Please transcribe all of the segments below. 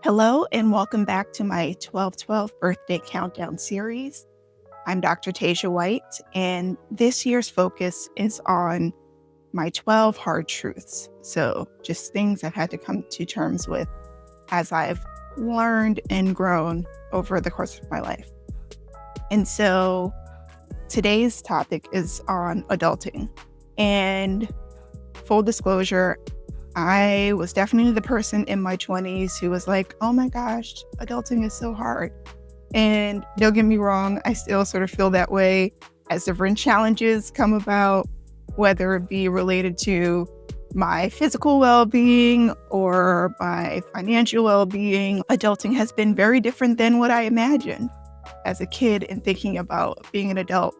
Hello, and welcome back to my 12/12 birthday countdown series. I'm Dr. Tasia White, and this year's focus is on my 12 hard truths. So, just things I've had to come to terms with as I've learned and grown over the course of my life. And so, today's topic is on adulting. And full disclosure, I was definitely the person in my 20s who was like, oh my gosh, adulting is so hard. And don't get me wrong, I still sort of feel that way as different challenges come about, whether it be related to my physical well-being or my financial well-being. Adulting has been very different than what I imagined as a kid and thinking about being an adult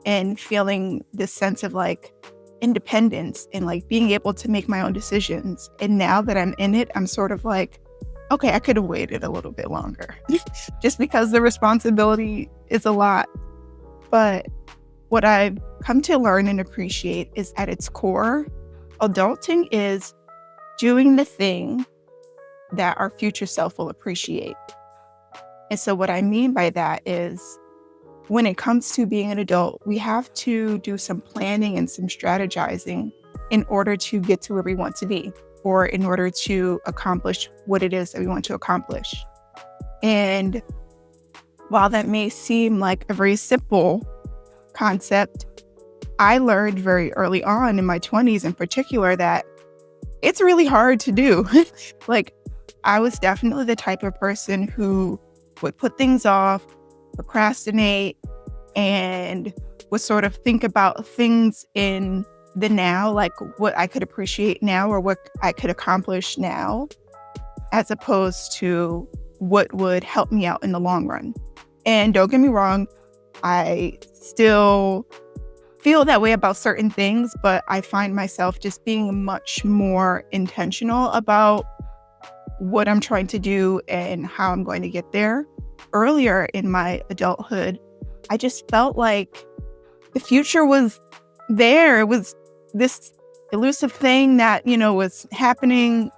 and feeling this sense of like independence and like being able to make my own decisions. And now that I'm in it, I'm sort of like, okay, I could have waited a little bit longer just because the responsibility is a lot. But what I've come to learn and appreciate is at its core, adulting is doing the thing that our future self will appreciate. And so what I mean by that is when it comes to being an adult, we have to do some planning and some strategizing in order to get to where we want to be, or in order to accomplish what it is that we want to accomplish. And while that may seem like a very simple concept, I learned very early on in my 20s in particular that it's really hard to do. Like, I was definitely the type of person who would put things off, procrastinate, and would sort of think about things in the now, like what I could appreciate now or what I could accomplish now, as opposed to what would help me out in the long run. And don't get me wrong, I still feel that way about certain things, but I find myself just being much more intentional about what I'm trying to do and how I'm going to get there. Earlier in my adulthood, I just felt like the future was there. It was this elusive thing that, was happening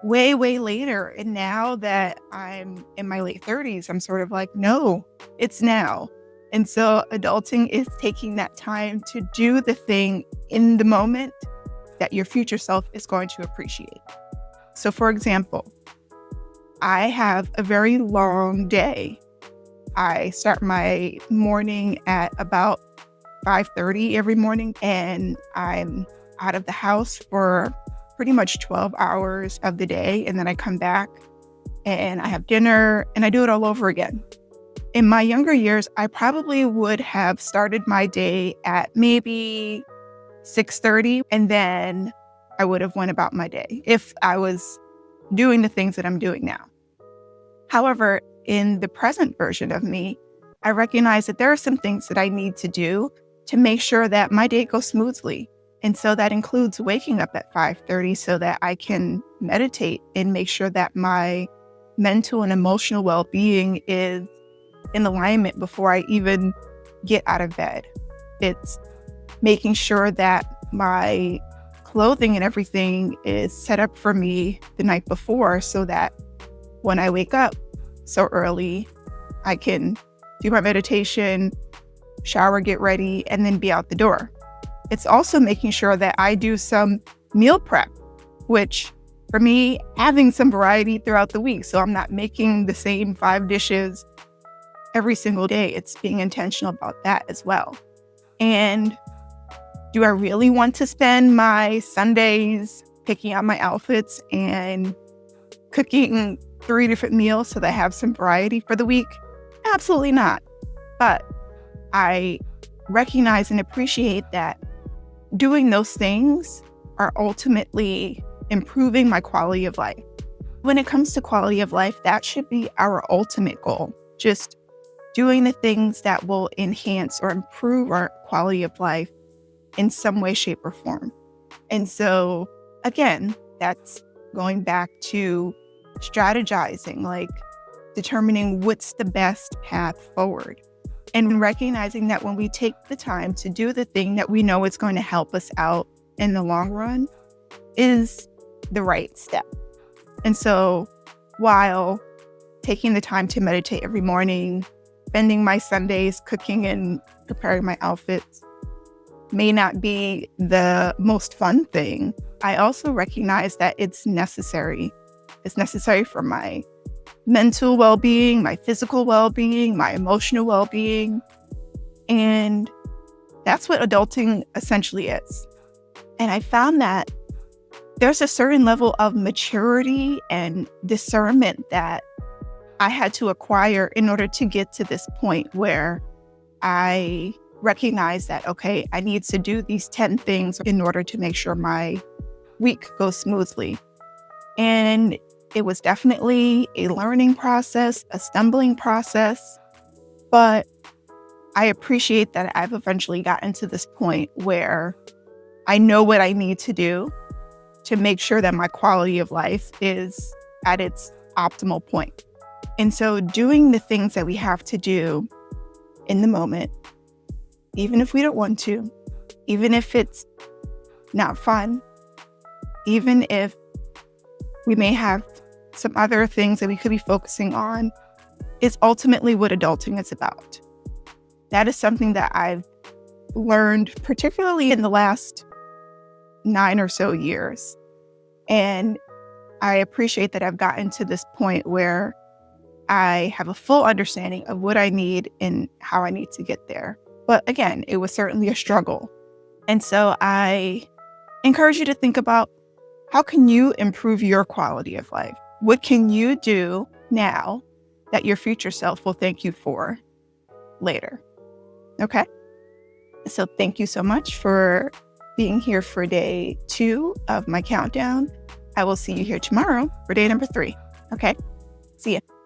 way, way later. And now that I'm in my late 30s, I'm sort of like, no, it's now. And so adulting is taking that time to do the thing in the moment that your future self is going to appreciate. So for example, I have a very long day. I start my morning at about 5:30 every morning, and I'm out of the house for pretty much 12 hours of the day. And then I come back and I have dinner and I do it all over again. In my younger years, I probably would have started my day at maybe 6:30, and then I would have went about my day if I was doing the things that I'm doing now. However, in the present version of me, I recognize that there are some things that I need to do to make sure that my day goes smoothly. And so that includes waking up at 5:30 so that I can meditate and make sure that my mental and emotional well-being is in alignment before I even get out of bed. It's making sure that my clothing and everything is set up for me the night before so that when I wake up so early, I can do my meditation, shower, get ready, and then be out the door. It's also making sure that I do some meal prep, which for me, having some variety throughout the week. So I'm not making the same 5 dishes every single day. It's being intentional about that as well. And do I really want to spend my Sundays picking out my outfits and cooking 3 different meals so that I have some variety for the week? Absolutely not. But I recognize and appreciate that doing those things are ultimately improving my quality of life. When it comes to quality of life, that should be our ultimate goal. Just doing the things that will enhance or improve our quality of life in some way, shape, or form. And so, again, that's going back to strategizing, like determining what's the best path forward. And recognizing that when we take the time to do the thing that we know is going to help us out in the long run is the right step. And so while taking the time to meditate every morning, spending my Sundays cooking and preparing my outfits may not be the most fun thing, I also recognize that it's necessary. It's necessary for my mental well-being, my physical well-being, my emotional well-being. And that's what adulting essentially is. And I found that there's a certain level of maturity and discernment that I had to acquire in order to get to this point where I recognize that, okay, I need to do these 10 things in order to make sure my week goes smoothly. And it was definitely a learning process, a stumbling process, but I appreciate that I've eventually gotten to this point where I know what I need to do to make sure that my quality of life is at its optimal point. And so doing the things that we have to do in the moment, even if we don't want to, even if it's not fun, even if we may have some other things that we could be focusing on, is ultimately what adulting is about. That is something that I've learned, particularly in the last 9 or so years. And I appreciate that I've gotten to this point where I have a full understanding of what I need and how I need to get there. But again, it was certainly a struggle. And so I encourage you to think about, how can you improve your quality of life? What can you do now that your future self will thank you for later? Okay. So thank you so much for being here for day 2 of my countdown. I will see you here tomorrow for day number 3. Okay. See ya.